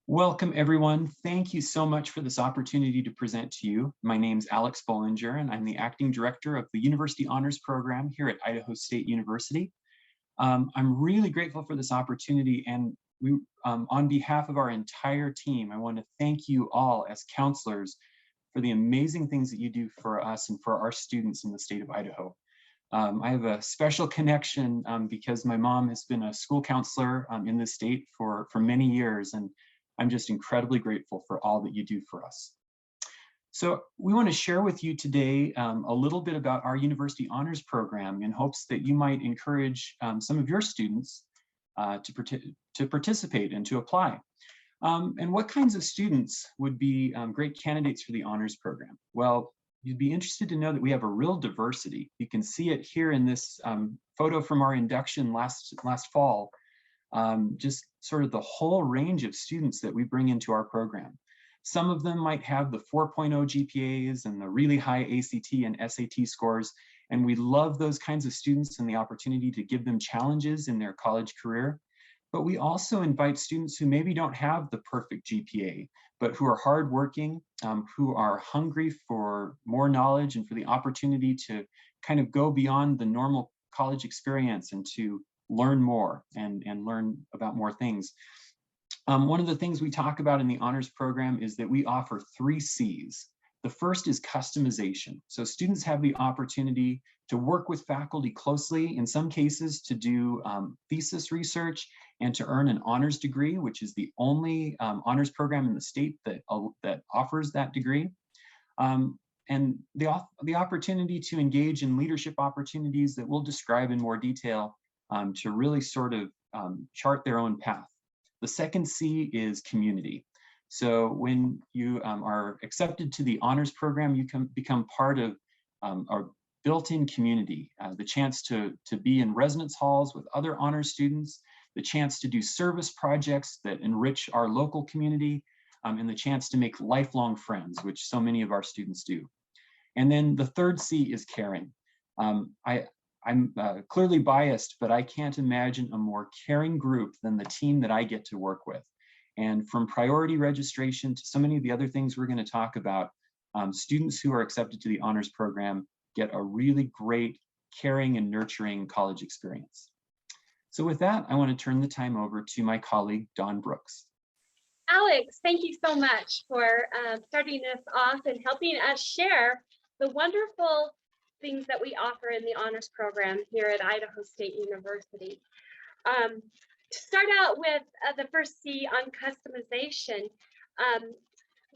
Welcome, everyone. Thank you so much for this opportunity to present to you. My name's Alex Bollinger, and I'm the acting director of the University Honors Program here at Idaho State University. I'm really grateful for this opportunity, and on behalf of our entire team, I want to thank you all as counselors for the amazing things that you do for us and for our students in the state of Idaho. I have a special connection because my mom has been a school counselor in this state for many years, and I'm just incredibly grateful for all that you do for us. So we want to share with you today a little bit about our University Honors Program in hopes that you might encourage some of your students to participate and to apply. And what kinds of students would be great candidates for the Honors Program? Well, you'd be interested to know that we have a real diversity. You can see it here in this photo from our induction last fall. Just sort of the whole range of students that we bring into our program. Some of them might have the 4.0 GPAs and the really high ACT and SAT scores, and we love those kinds of students and the opportunity to give them challenges in their college career. But we also invite students who maybe don't have the perfect GPA, but who are hardworking, who are hungry for more knowledge and for the opportunity to kind of go beyond the normal college experience and to learn more and learn about more things. One of the things we talk about in the honors program is that we offer 3 C's. The first is customization. So students have the opportunity to work with faculty closely, in some cases to do thesis research and to earn an honors degree, which is the only honors program in the state that offers that degree. And the opportunity to engage in leadership opportunities that we'll describe in more detail to really sort of chart their own path. The second C is community. So when you are accepted to the honors program, you can become part of our built-in community, the chance to be in residence halls with other honors students, the chance to do service projects that enrich our local community, and the chance to make lifelong friends, which so many of our students do. And then the third C is caring. I'm clearly biased, but I can't imagine a more caring group than the team that I get to work with. And from priority registration to so many of the other things we're going to talk about, students who are accepted to the honors program get a really great caring and nurturing college experience. So with that, I want to turn the time over to my colleague, Dawn Brooks. Alex, thank you so much for starting us off and helping us share the wonderful things that we offer in the honors program here at Idaho State University. To start out with the first C on customization,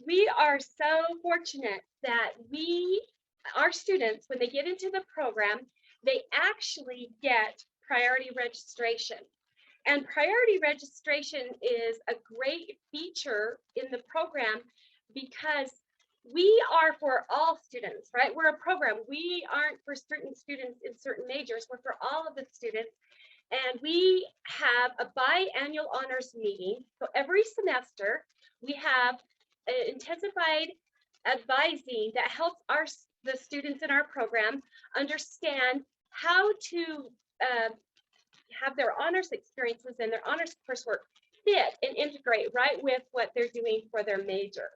we are so fortunate that our students, when they get into the program, they actually get priority registration. And priority registration is a great feature in the program because we are for all students, right? We're a program. We aren't for certain students in certain majors. We're for all of the students. And we have a biannual honors meeting. So every semester, we have an intensified advising that helps the students in our program understand how to have their honors experiences and their honors coursework fit and integrate right with what they're doing for their major.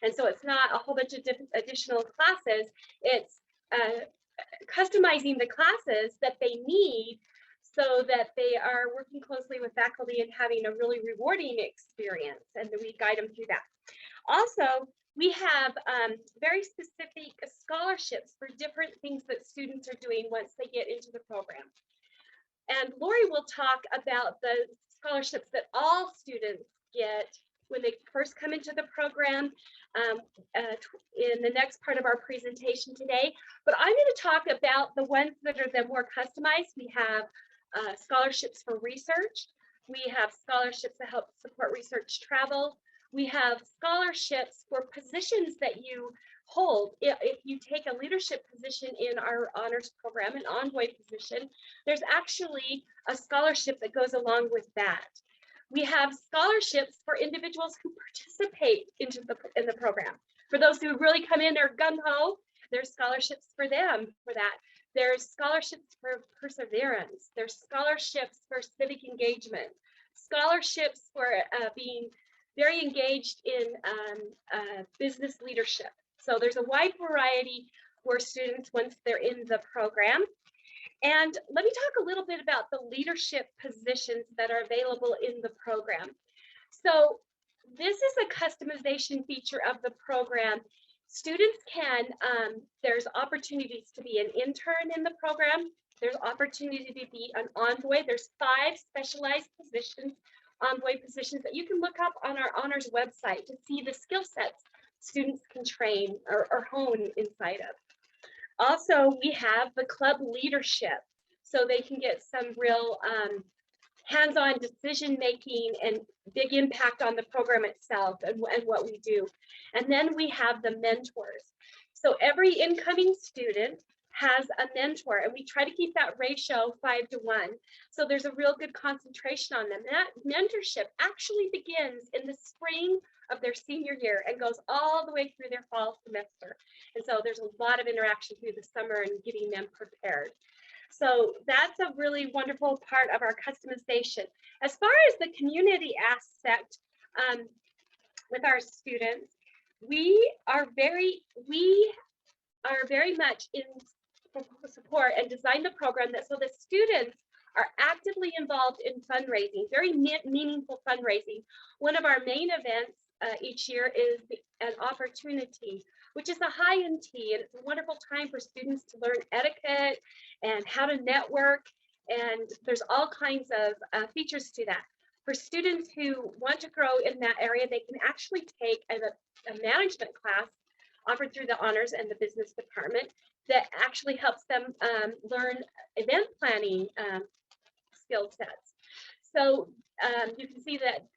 And so it's not a whole bunch of different additional classes, it's customizing the classes that they need so that they are working closely with faculty and having a really rewarding experience, and we guide them through that. Also, we have very specific scholarships for different things that students are doing once they get into the program. And Lori will talk about the scholarships that all students get when they first come into the program in the next part of our presentation today. But I'm going to talk about the ones that are the more customized. We have scholarships for research. We have scholarships that help support research travel. We have scholarships for positions that you hold. If you take a leadership position in our honors program, an envoy position, there's actually a scholarship that goes along with that. We have scholarships for individuals who participate in the program. For those who really come in or gung-ho, there's scholarships for them for that. There's scholarships for perseverance. There's scholarships for civic engagement. Scholarships for being very engaged in business leadership. So there's a wide variety for students once they're in the program. And let me talk a little bit about the leadership positions that are available in the program. So this is a customization feature of the program. Students can, there's opportunities to be an intern in the program. There's opportunity to be an envoy. There's 5 specialized positions, envoy positions that you can look up on our honors website to see the skill sets students can train or hone inside of. Also, we have the club leadership, so they can get some real hands-on decision making and big impact on the program itself and what we do. And then we have the mentors. So every incoming student has a mentor, and we try to keep that ratio 5-to-1. So there's a real good concentration on them. And that mentorship actually begins in the spring of their senior year and goes all the way through their fall semester. And so there's a lot of interaction through the summer and getting them prepared. So that's a really wonderful part of our customization. As far as the community aspect with our students, we are very much in support and design the program that so the students are actively involved in fundraising, very meaningful fundraising. One of our main events each year is an opportunity, which is a high-end tea, and it's a wonderful time for students to learn etiquette and how to network, and there's all kinds of features to that. For students who want to grow in that area, they can actually take a management class offered through the honors and the business department that actually helps them learn event planning skill sets. So you can see that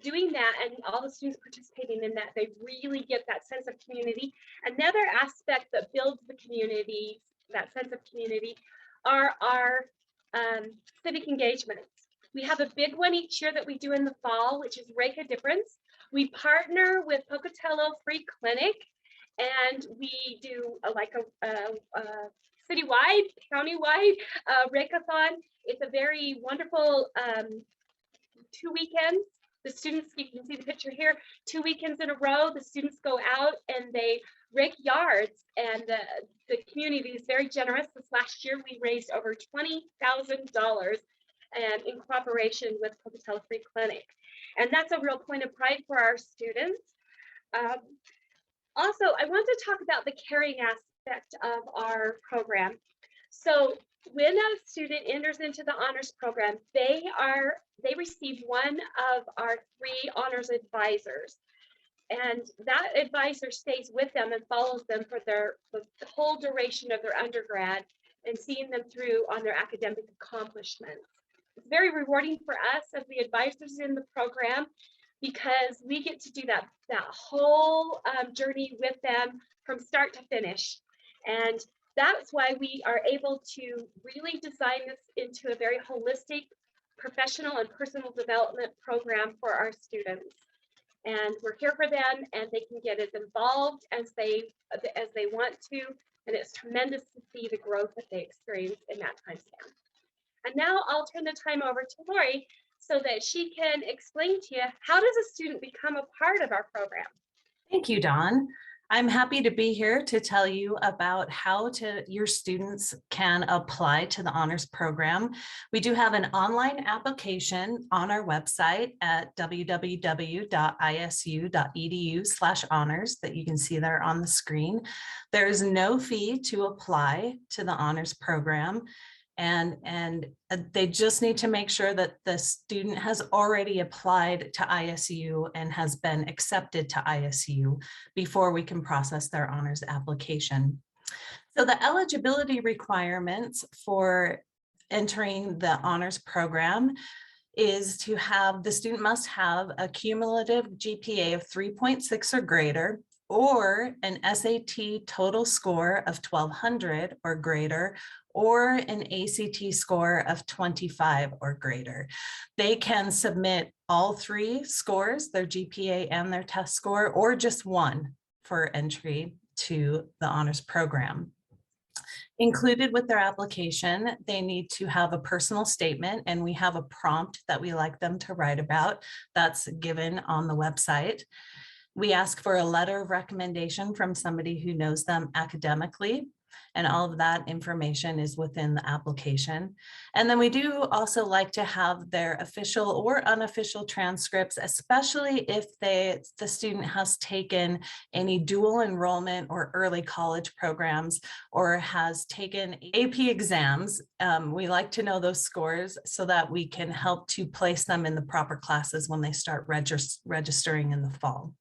doing that and all the students participating in that, they really get that sense of community. Another aspect that builds the community, that sense of community, are our civic engagements. We have a big one each year that we do in the fall, which is Make a Difference. We partner with Pocatello Free Clinic, and we do like a citywide, countywide Rake-a-thon. It's a very wonderful 2 weekends. The students, you can see the picture here, 2 weekends in a row, the students go out and they rake yards, and the community is very generous. This last year, we raised over $20,000 in cooperation with Pocatello Free Clinic. And that's a real point of pride for our students. Also, I want to talk about the caring aspect of our program. So when a student enters into the honors program, they receive one of our 3 honors advisors, and that advisor stays with them and follows them for the whole duration of their undergrad and seeing them through on their academic accomplishments. It's very rewarding for us as the advisors in the program, because we get to do that whole journey with them from start to finish. And that's why we are able to really design this into a very holistic professional and personal development program for our students. And we're here for them, and they can get as involved as they want to. And it's tremendous to see the growth that they experience in that time span. And now I'll turn the time over to Lori so that she can explain to you, how does a student become a part of our program? Thank you, Dawn. I'm happy to be here to tell you about how your students can apply to the honors program. We do have an online application on our website at www.isu.edu/honors that you can see there on the screen. There is no fee to apply to the honors program. And they just need to make sure that the student has already applied to ISU and has been accepted to ISU before we can process their honors application. So the eligibility requirements for entering the honors program is to have, the student must have a cumulative GPA of 3.6 or greater, or an SAT total score of 1200 or greater, or an ACT score of 25 or greater. They can submit all 3 scores, their GPA and their test score, or just one for entry to the honors program. Included with their application, they need to have a personal statement, and we have a prompt that we like them to write about that's given on the website. We ask for a letter of recommendation from somebody who knows them academically, and all of that information is within the application. And then we do also like to have their official or unofficial transcripts, especially if the student has taken any dual enrollment or early college programs or has taken AP exams. We like to know those scores so that we can help to place them in the proper classes when they start registering in the fall.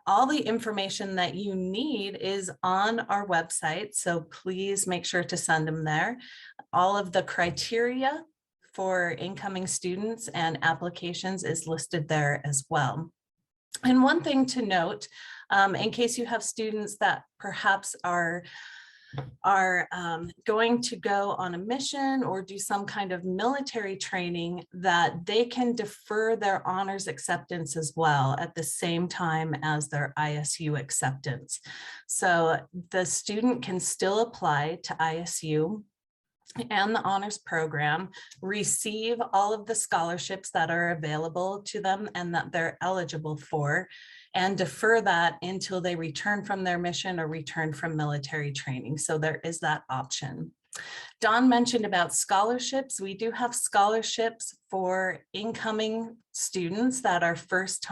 All the information that you need is on our website, so please make sure to send them there. All of the criteria for incoming students and applications is listed there as well. And one thing to note, in case you have students that perhaps are going to go on a mission or do some kind of military training, that they can defer their honors acceptance as well at the same time as their ISU acceptance. So the student can still apply to ISU and the honors program, receive all of the scholarships that are available to them and that they're eligible for, and defer that until they return from their mission or return from military training. So there is that option. Don mentioned about scholarships. We do have scholarships for incoming students that are first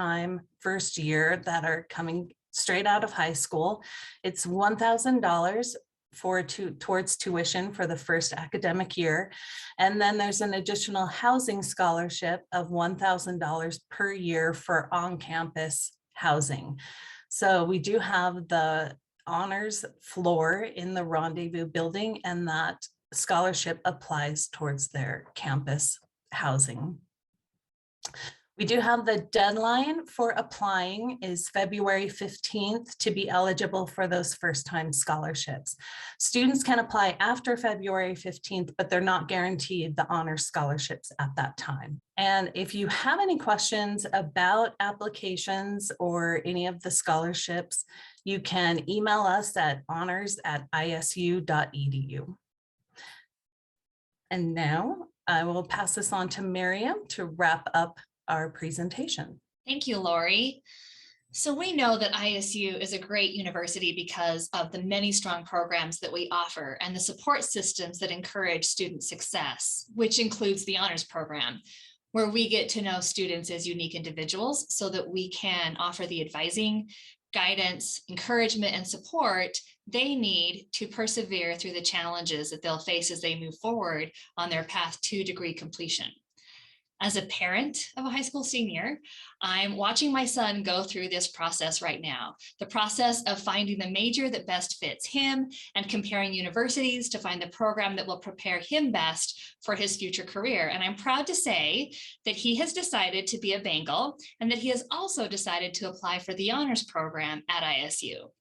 year, that are coming straight out of high school. It's $1,000 towards tuition for the first academic year. And then there's an additional housing scholarship of $1,000 per year for on-campus housing. So we do have the honors floor in the Rendezvous building, and that scholarship applies towards their campus housing. We do have the deadline for applying is February 15th to be eligible for those first-time scholarships. Students can apply after February 15th, but they're not guaranteed the honors scholarships at that time. And if you have any questions about applications or any of the scholarships, you can email us at honors@isu.edu. And now I will pass this on to Miriam to wrap up our presentation. Thank you, Lori. So we know that ISU is a great university because of the many strong programs that we offer and the support systems that encourage student success, which includes the honors program, where we get to know students as unique individuals so that we can offer the advising, guidance, encouragement, and support they need to persevere through the challenges that they'll face as they move forward on their path to degree completion. As a parent of a high school senior, I'm watching my son go through this process right now, the process of finding the major that best fits him and comparing universities to find the program that will prepare him best for his future career. And I'm proud to say that he has decided to be a Bengal and that he has also decided to apply for the honors program at ISU.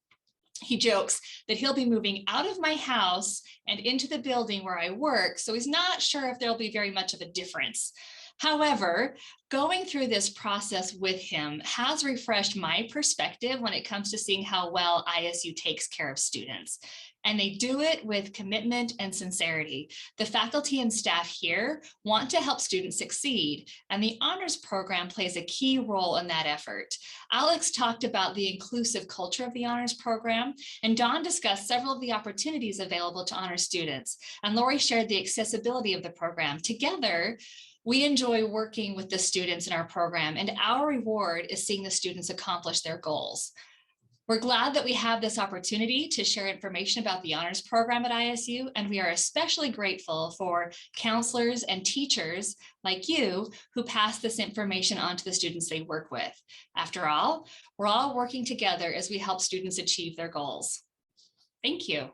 He jokes that he'll be moving out of my house and into the building where I work, so he's not sure if there'll be very much of a difference. However, going through this process with him has refreshed my perspective when it comes to seeing how well ISU takes care of students. And they do it with commitment and sincerity. The faculty and staff here want to help students succeed, and the honors program plays a key role in that effort. Alex talked about the inclusive culture of the honors program, and Dawn discussed several of the opportunities available to honors students. And Lori shared the accessibility of the program. Together, we enjoy working with the students in our program, and our reward is seeing the students accomplish their goals. We're glad that we have this opportunity to share information about the honors program at ISU, and we are especially grateful for counselors and teachers like you who pass this information on to the students they work with. After all, we're all working together as we help students achieve their goals. Thank you.